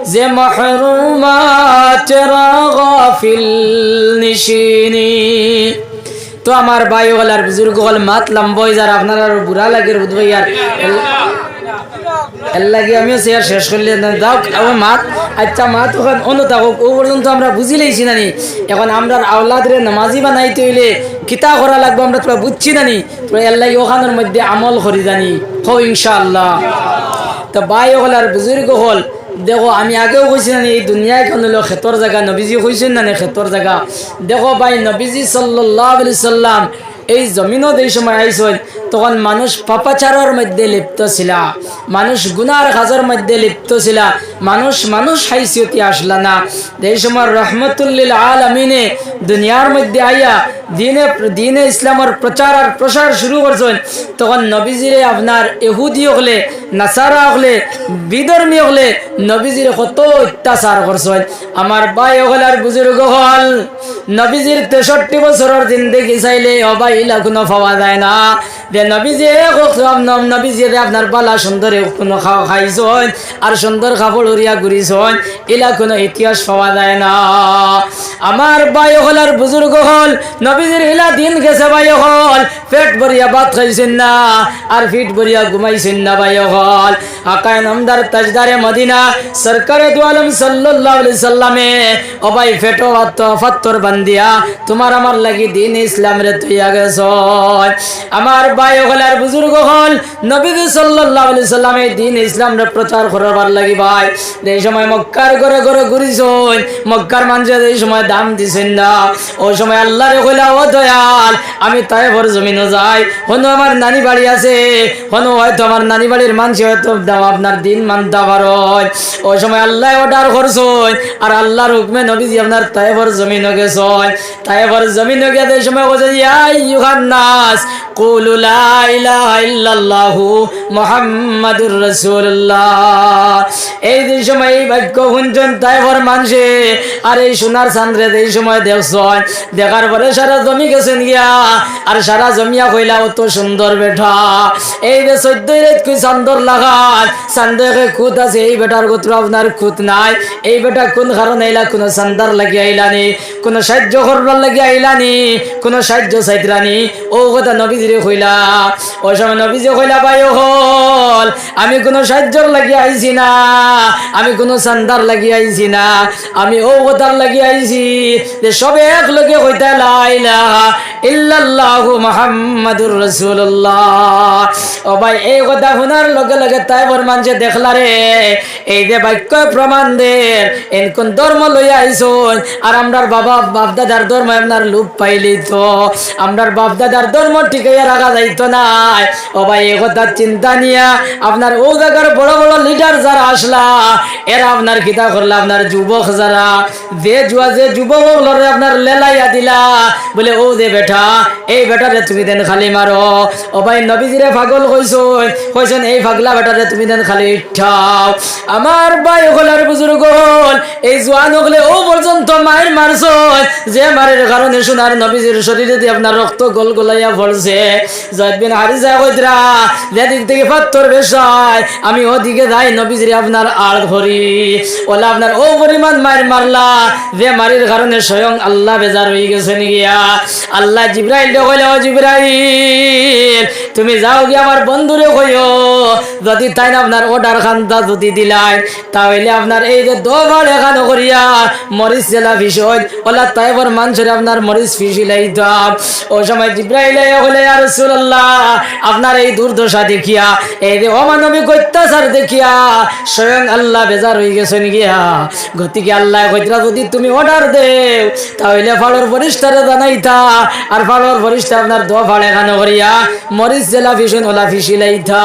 زي محرومات غافل نشيني তো আমার ভাই হল আর বুজুর্গ হল মাত লম্বই যার আপনার আর বুড়া লাগে বুঝবই আর এর লাগে আমিও শেয়ার শেষ করলে দাও আমার মাত আচ্ছা মাত ওখানে অন্য থাকুক ও পর্যন্ত আমরা বুঝি লাইছি নানি এখন আমরা আওলাদরে নামাজি বানাইতে হইলে কিতা করা লাগবে আমরা তোরা বুঝছি নানি তো এর লাগে ওখানের মধ্যে আমল করি জানি হো ইনশাআল্লাহ তো ভাই হল আর বুজুর্গ হল দেখো আমি আগেও কইছি না এই দুনিয়ায় কোন হলো ক্ষেতর জায়গা নবীজি কইছেন না ক্ষেতর জায়গা দেখো ভাই নবীজি সাল্লাল্লাহু আলাইহি সাল্লাম এই জমিনও এই সময় আইসেন তখন মানুষ পাপাচারের মধ্যে লিপ্ত ছিল মানুষ গুনার কাজের মধ্যে লিপ্ত ছিল মানুষ হাইসিয়তি আসলা না এই সময় রহমতুল লিল আলামিনে দুনিয়ার মধ্যে আইয়া দিনে ইসলামের প্রচার আর প্রসার শুরু করছেন তখন নবীজিরে আপনার ইহুদি হলে নাসারা হলে বিধর্মী হলে নবীজির কত অত্যাচার করছেন আমার ভাই হল আর বুজুর্গ হল নবীজির 63 বছরের জিন্দেগি চাইলে অবাইলা কোনো পাওয়া যায় না যে নবীজি নবীজি আপনার বালা সুন্দর কোনো খাইছেন আর সুন্দর কাপড় উড়িয়া ঘুরিছেন এলা কোনো ইতিহাস পাওয়া যায় না আমার ভাই হল আর বুজুর্গ হল নবীজির ইলা দিন গেছে ভাই হল পেট ভরিয়া ভাত খাইছেন না আর ফিট ভরিয়া ঘুমাইছেন না ভাই হল আকায় নামদার তাজদারে মদিনা সরকারে দু আলম সাল্লাল্লাহু আলাইহি সাল্লামে ও ভাই ফেটো ফাত্তর বান্দিয়া তোমার আমার লাগি দিন ইসলাম রে তুইয়া গেছ আমার ভাই হল আর বুজুর্গ হল নবীজি সাল্লাল্লাহু আলাইহি সাল্লামে দিন ইসলাম রে প্রচার করবার লাগি ভাই এই সময় মক্কার ঘরে ঘরে ঘুরিছেন মক্কার মানুষের এই সময় দাম দিছেন না ওই সময় আল্লাহ রে কইলা ও দয়াল আমি তায়েফের জমিনে যাই হনো আমার নানি বাড়ি আছে হনো হয়তো আমার নানি বাড়ির মানুষ হয়তো আপনার দিন মানতে পারো ওই সময় আল্লাহ অর্ডার করছেন আর আল্লাহর হুকমে নবীজি আপনার তায়েফের জমিনে গেছেন তায়েফের জমিনে গিয়ে এই সময় বলছে ইয়া আইয়ুহান নাস কুলু লা ইলাহা ইল্লাল্লাহু মুহাম্মাদুর রাসূলুল্লাহ এই যে সময় এই বাক্য শুনছেন তায়েফের মানুষে আর এই সোনার চাঁদরে এই সময় দেখছেন দেখার পরে সারা জমি গেছেন গিয়া আর সারা জমিয়া কইলা অত সুন্দর বেটা এই যে 14 রাত কি চান্দর লাগান চান্দে খুদ আছে এই বেটার গোত্র আপনার খুদ নাই এই বেটা কোন কারণ আইলা কোন চান্দার লাগি আইলানি কোন সাহায্য করবার লাগি আইলানি কোন সাহায্য চাইতরানি ও কথা নবীজিরে কইলা ওই সময় নবীজি কইলা ভাই হল আমি কোন সাহায্যর লাগি আইছি না আমি কোন চান্দার লাগি আইছি না আমি ও কথার লাগি আইছি যে সবে এক লগে কইতা লা ইলাহা ইল্লাল্লাহু মুহাম্মাদুর রাসূলুল্লাহ ও ভাই এই কথা শোনার লগে লগে তাইফের মানুষে দেখলা রে এই যে বাক্য প্রমাণ দে এন কোন ধর্ম লইয়া আইছন আর আমরার বাবা বাপ দাদার ধর্ম আপনার লোপ পাইলি তো আমরার বাপ দাদার ধর্ম টিকাইয়া রাখা যাইতো না ও ভাই এই কথা চিন্তা নিয়া আপনার ও জায়গার বড় বড় লিডার যারা আসলা এরা আপনার কিতা করলা আপনার যুবক যারা যে যুবক লরে আপনার লেলাইয়া দিলা বলে ও যে বেটা এই বেটারে তুমি দেন খালি মারো ও ভাই নবীজিরে পাগল কইছেন এই পাগলা বেটারে তুমি দেন খালি ঠাও আমার ভাই হলার বুজুর্গ হল এই জওয়ান হলে ও পর্যন্ত মায়ের মারছন যে মারের কারণে সোনার নবীজির শরীরে দিয়ে আপনার রক্ত গলগলাইয়া পড়ছে যায়েদ বিন হারিসা কইতরা যেদিক থেকে পাথর বেশায় আমি ওদিকে যাই নবীজির আপনার আড় ধরি ওলা আপনার ও পরিমাণ মায়ের মারলা যে মারির কারণে স্বয়ং আল্লাহ বেজার হয়ে গেছেন গিয়া আল্লাহ জিবরাইল কইলে ও জিবরাইল তুমি যাও গিয়ে আমার বন্ধুরে কইও যদি তাই না আপনার অর্ডার খান্তা যদি দিলাই তাহলে আপনার এই যে দোবার এখানে করিয়া মরিচ জেলা বিষয় ওলা তাইবার মানুষের আপনার মরিচ ফিসিলাই দাম ও সময় জিব্রাইল হলে ইয়া রাসূলুল্লাহ আপনার এই দুর্দশা দেখিয়া এই যে অমানুষ নবী অত্যাচার দেখিয়া স্বয়ং আল্লাহ বেজার হয়ে গেছেন গিয়া। গতিকে আল্লাহ কইরা যদি তুমি অর্ডার দেও তাহলে ফাড়র ফরিস্তারে জানাইতা, আর ফাড়র ফরিস্তা আপনার দোয়া ফাড়ে খান করিয়া মরিচ জেলা ফিসুন ওলা ফিসিলাইতা।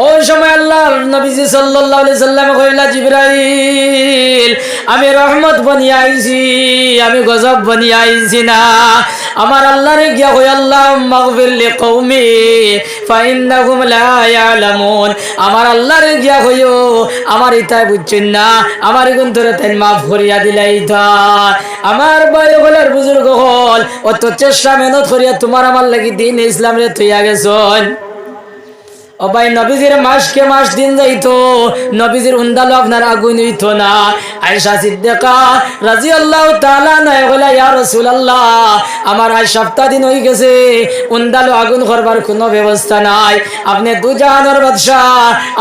ওই সময় আল্লাহ নবীজি সাল্লাল্লাহু আলাইহি সাল্লাম কইলা, জিবরাইল আমি রহমত বনিয়া আইছি, আমি গজব বনিয়া আইছি না। আমার আল্লাহরে গিয়া কই, আল্লাহ মাগফির লিকওমি ফাইন্নাহুম লা ইয়ালামুন। আমার আল্লাহরে গিয়া কইও আমার ইতাই বুঝছেন না, আমার গুণ ধরে তাই মাফ করিয়া দিলাইতা। আমার ভাই হলার বুজুর্গ হল অত চেষ্টা মেহনত করিয়া তোমার আমার লাগি দিন ইসলাম রে থইয়া গেছন। ও ভাই নবীজির মাসকে মাস দিন যাইতো, নবীজির উন্দালো আপনার আগুন হইতো না। আয়েশা সিদ্দিকা রাদিয়াল্লাহু তাআলা নাই বলে, ইয়া রাসূলুল্লাহ আমার আজ সপ্তাহ দিন হয়ে গেছে, উন্দালো আগুন করবার কোনো ব্যবস্থা নাই। আপনি দু জাহানের বাদশাহ,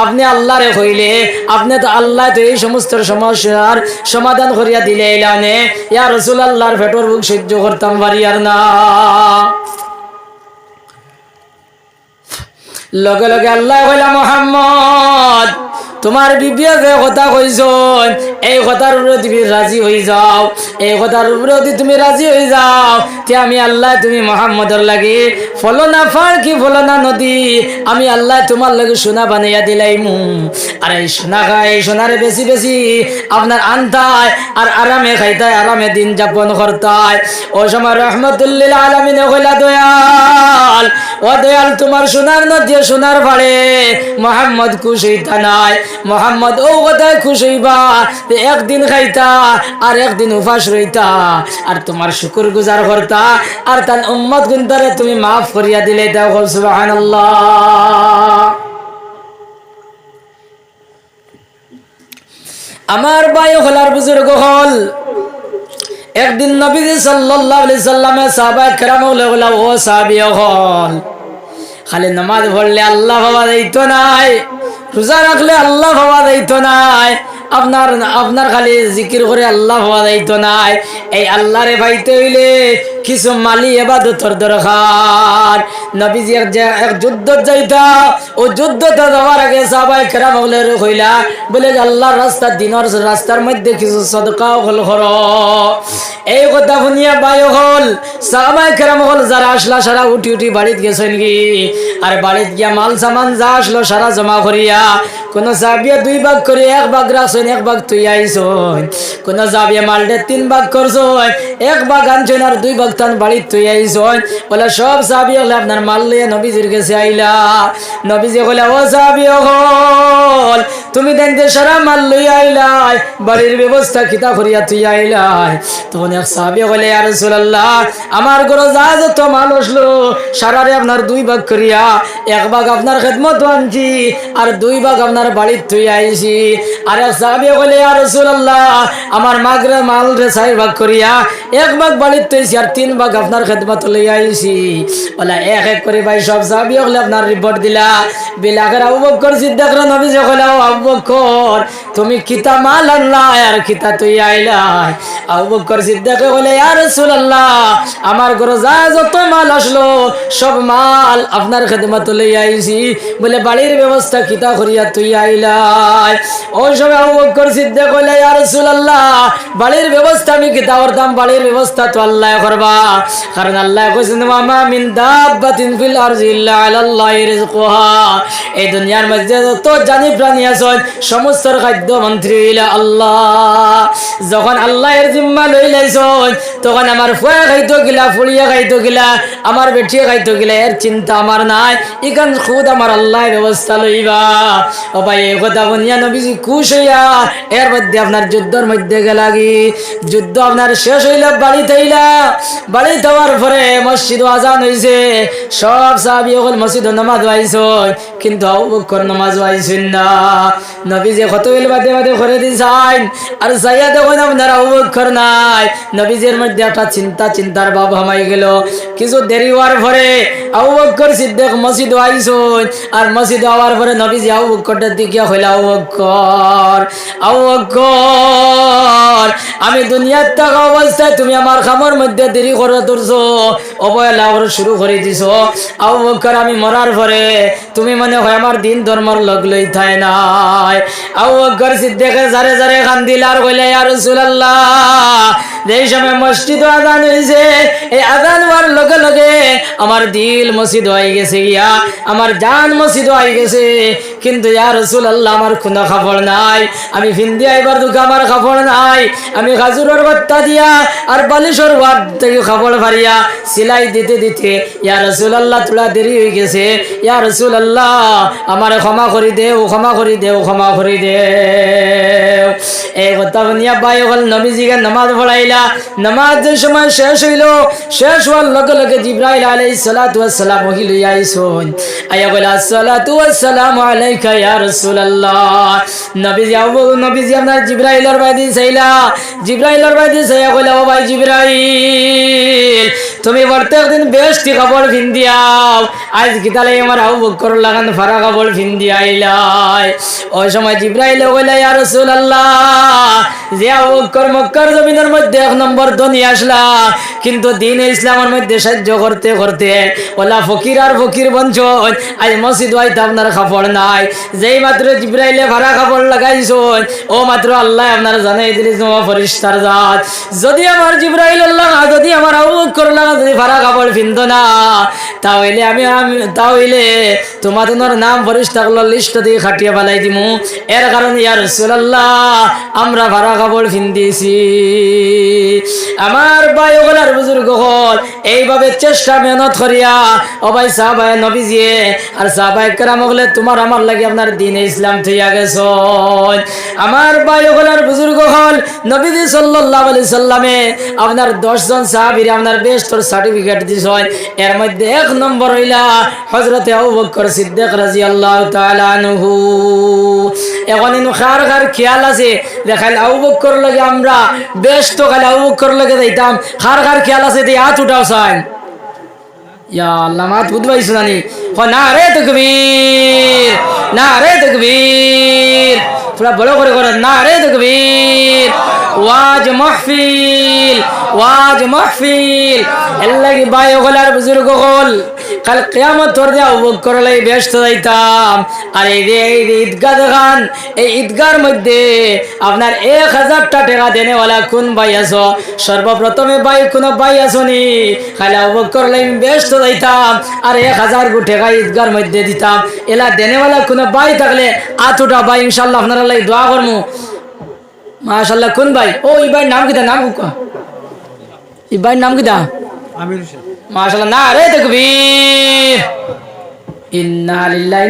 আপনি আল্লাহরে কইলে আপনি তো আল্লাহ তো এই সমস্ত সমস্যার সমাধান করিয়া দিলে এলানে, ইয়া রাসূলুল্লাহর পেটর বুক সহ্য করতাম পারি আর না। লগে লগে আল্লাহ কইলা, মুহাম্মদ তোমার বিবিয়া যে কথা কইছ এই কথার উপরে তুমি রাজি হয়ে যাও, এই কথার উপরে যদি তুমি রাজি হয়ে যাও তে আমি আল্লাহ তুমি মুহাম্মদের লাগি ফলনা ফাড় কি ফলনা নদী আমি আল্লাহ তোমার লাগে সোনা বানাইয়া দিলাইমু। আর এই সোনা খাই, এই সোনারে বেশি বেশি আপনার আনতায় আর আরামে খাইতায়, আরামে দিন যাপন করতায়। ও সময় রহমতুল্লিল আলামিনে কইলা, দয়াল ও দয়াল তোমার সোনার নদী সোনার ফাড়ে মুহাম্মদ খুশ হইতা নাই। মুহাম্মদ ও কথায় খুশ হইবা একদিন খাইতা আর একদিন উপাস রইতা আর তোমার শুকর গুজার করতা আর তার উম্মত গুনতারে তুমি মাফ করিয়া দিলে। দাও সুবহানাল্লাহ। আমার ভাই হলার বুজুর্গ হল একদিন নবীজি সাল্লাল্লাহু আলাইহি সাল্লামে সাহাবায়ে কেরাম হলো, ও সাহাবী হল খালি নামাজ পড়লে আল্লাহ পাওয়া যাইতো নাই, রোজা রাখলে আল্লাহ পাওয়া যাইতো নাই, আপনার আপনার খালি জিকির করে আল্লাহ পাওয়া যাইতো নাই। এই আল্লাহরে পাইতে হইলে কিছু মালি ইবাদতর দরকার। নবীজি এক যুদ্ধত যাইতা, ও যুদ্ধতে যাওয়ার আগে সাহাবায়ে কেরাম হলে কইলা বলে আল্লাহর রাস্তা দিনের রাস্তার মধ্যে কিছু সদকা হল করো। এই কথা শুনিয়া বাই হল সাহাবায়ে কেরাম হল যারা আসলা সারা উঠি উঠি বাড়িতে গেছেন কি, আর বাড়িতে গিয়া মাল সামান যা আসলো সারা জমা করিয়া কোন সাহাবিয়া দুই ভাগ করে এক ভাগ রাখছেন, এক ভাগ তুই আইসন। কোন সাহাবিয়া মালটা তিন ভাগ করছেন, এক ভাগ আনছেন আর দুই ভাগ তান বাড়িতে তুই আইসন। বলে সব সাহাবি হলে আপনার মাল লিয়ে নবীজির কাছে আইলা। নবীজি বলে, ও সাহাবি হল তুমি দেখতে সারা মাল লইয়া আইলাই, বাড়ির ব্যবস্থা কিতা করিয়া তুই আইলাই। তখন এক সাহাবি বলে, ইয়া রাসূলুল্লাহ আমার ঘরে যা যত মাল আসলো সারারে আপনার দুই ভাগ করিয়া এক ভাগ আপনার খেদমত আনছি আর দুই ভাগ আপনার বাড়ির তুই আইছি। আর এক সাহাবী বলে, ইয়া রাসূলুল্লাহ আমার মাগরে মাল রে চার ভাগ করিয়া এক ভাগ বাড়ির তুইছি আর তিন ভাগ আপনার খেদমত লইয়া আইছি। বলে এক এক করে ভাই সব সাহাবী হলে আপনার রিপোর্ট দিলা। বিলাগের আবু বকর সিদ্দিক নবীজি কইলা, ও আবু বকর তুমি কিতা মাল আনলা আর কিতা তুই আইলা। আবু বকর সিদ্দিক কইলে, ইয়া রাসূলুল্লাহ আমার ঘরে যা যত মাল আসলো সব মাল আপনার খেদমত লইয়া আইছি। বলে বাড়ির ব্যবস্থা কিতা করিয়া তুই আইলাই। ওই সময় আবু বকর সিদ্দিক কইলে, ইয়া রাসূলুল্লাহ বাড়ির ব্যবস্থা আমি কিতা করতাম, বাড়ির ব্যবস্থা তো আল্লাহ করবা, কারণ আল্লাহ কইছেন ওয়ামা মিন দাব্বাতিন ফিল আরজি ইল্লা আলাল্লাহি রিজকুহা। এই দুনিয়ার মধ্যে যত জানি প্রাণী আছে সমস্ত খাদ্য মন্ত্রী হইলা আল্লাহ। যখন আল্লাহর জিম্মা লই লাইছন তখন আমার ফুয়া খাইতো গিলা, ফুড়িয়া খাইতো গিলা, আমার বেটিয়ে খাইতো গিলা এর চিন্তা আমার নাই, ইখান খুদ আমার আল্লাহ ব্যবস্থা লইবা। ও ভাই এই কথা বনিয়া নবীজি খুশ হইয়া এর মধ্যে আপনার যুদ্ধের মধ্যে গেলাগি। যুদ্ধ আপনার শেষ হইলা, বাড়িতে আইলা, বাড়িতে হওয়ার পরে মসজিদ আজান হইছে, সব সাহাবী হল মসজিদ নামাজ আইছেন কিন্তু আবু বকর নামাজ আইছেন না। নবীজি কতগুল বাদে বাদে করে দিছেন আর যাইয়া দেখুন আপনার আবু বকর নাই নবীজির মধ্যে একটা চিন্তার ভাব হামাই গেল কিছু দেরি হওয়ার পরে আবু বকর সিদ্দিক মসজিদ আইসুন আর মসজিদ হওয়ার পরে নবীজি আবু বকরটার দিকে হইল আবু বকর আমি দুনিয়ার থাকা অবস্থায় তুমি আমার খামর মধ্যে দেরি করে তুলছো অবহেলা করে শুরু করে দিছো আবু বকর আমি মরার পরে তুমি মনে হয় আমার দিন ধর্মর লগ লইতাই নাই আবু বকর সিদ্দিক জারে জারে কান্দিল আর কইলে ইয়া রাসূলুল্লাহ যেই সময় মসজিদ আযান হইছে এই আযান হওয়ার লগে লগে আমার দিল মসজিদ হয়ে গেছে ইয়া আমার জান মসজিদ হয়ে গেছে কিন্তু ইয়া রাসূলুল্লাহ আমার কোনো খবর নাই আমি ফিন্দি আইবার দুঃখ আমার খবর নাই আমি খাজুরের বাত্তা দিয়া আর বালিশের ওয়াদ থেকে খবর ভারিয়া সিলাই দিতে দিতে ইয়া রাসূলুল্লাহ তোলা দেরি হয়ে গেছে ইয়া রাসূলুল্লাহ আমার ক্ষমা করে দেও ক্ষমা করে দেও ক্ষমা করে দেও এই কথা বনিয়া বাই হল নবীজিকে নামাজ পড়াইলা নামাজ যে সময় শেষ হইল শেষ হওয়ার লগে লগে জিবরাইল আলাইহিস সালাতু ওয়াস সালাম ওহিল আইসুন আয়া বলে আসসালাতু ওয়াস সালামু আলাইকা ইয়া রাসূলুল্লাহ নবীজি আপনার জিবরাইলের বাইদি চাইলা জিবরাইলের বাইদি চাইয়া কইলা ও ভাই জিবরাইল তুমি প্রত্যেক দিন বেশটি কাপড় পিন্দিয়াও আজ গীতালে আমার আবু বকর লাগান ফারা কাপড় পিন্দি আইলাই ওই সময় জিবরাইল কইলা ইয়া রাসূলুল্লাহ যে আবু বকর মক্কার জমিনের মধ্যে এক নম্বর ধনী আসলা কিন্তু দিন ইসলামের মধ্যে সাহায্য করতে করতে ওলা ফকির আর ফকির বঞ্চন আজ মসজিদ হইতে আপনার কাপড় নাই যেই মাত্র জিবরাইলে ভাড়া কাপড় লাগাইছেন ও মাত্র আল্লাহ আপনার জানাই দিলে তোমার ফেরেশতার জাত যদি আমার জিবরাইল আল্লাহ যদি আমার আবু বকর লাগা যদি ভাড়া কাপড় পিনতো না তাহলে তোমাদের নাম ফেরেশতাগুলোর লিস্ট দিয়ে খাটিয়ে ফেলাই দিমু এর কারণে ইয়া রাসূলুল্লাহ আমরা ভাড়া কাপড় পিন্দিয়েছি আমার ভাই ওগুলার বুজুর্গ হল এইভাবে চেষ্টা মেহনত করিয়া ও ভাই সাহাবায়ে নবীজি আর সাহাবায়ে কেরাম হলে তোমার আমার লাগে আপনার দ্বীনে ইসলাম থইয়া গেছো আমার ভাই ওগুলার বুজুর্গ হল নবীজি সাল্লাল্লাহু আলাইহি সাল্লামে আপনার 10 জন সাহাবীর আপনার বেস্টর সার্টিফিকেট দিছেন এর মধ্যে এক নম্বর হইলা হযরতে আবু বকর সিদ্দিক রাদিয়াল্লাহু তাআলা আনহু এখন ইনু খার খেয়াল আছে দেখাল আবু বকর লাগে আমরা বেস্ট খালি আবু বকর লাগে যাইতাম খার খেয়াল আছে দিয়ে হাত উঠাও চাই ইয়া আল্লাহ মাত বুঝবাইছ নানি না রে তাকবীর না রে তাকবীর পুরা বড় করে করে না রে তাকবীর ওয়াজ মাহফিল আল্লাহ কি ভাই ওগলার বুজুর্গ হল কাল কিয়ামত তোর দে আবু বকর লাই ব্যস্ত যাইতাম আর এই ঈদগাহ দেখান এই ঈদগাহর মধ্যে আপনার 1000 টাকা দেনেওয়ালা কোন ভাই আছো সর্বপ্রথমে ভাই কোন ভাই আসনি খালি আবু বকর লাই ব্যস্ত যাইতাম আর 1000 টাকা ঈদগাহর মধ্যে দিতাম এলা দেনেওয়ালা কোন ভাই থাকলে আতুটা ভাই ইনশাআল্লাহ আপনারা লাই দোয়া করমু মাশাআল্লাহ কোন ভাই ও এই ভাই নাম কিটা নাম কোকা এই ভাই নাম কিটা আমির হোসেন মাশাআল্লাহ না রে তাকবীর ইন্না লিল্লাহি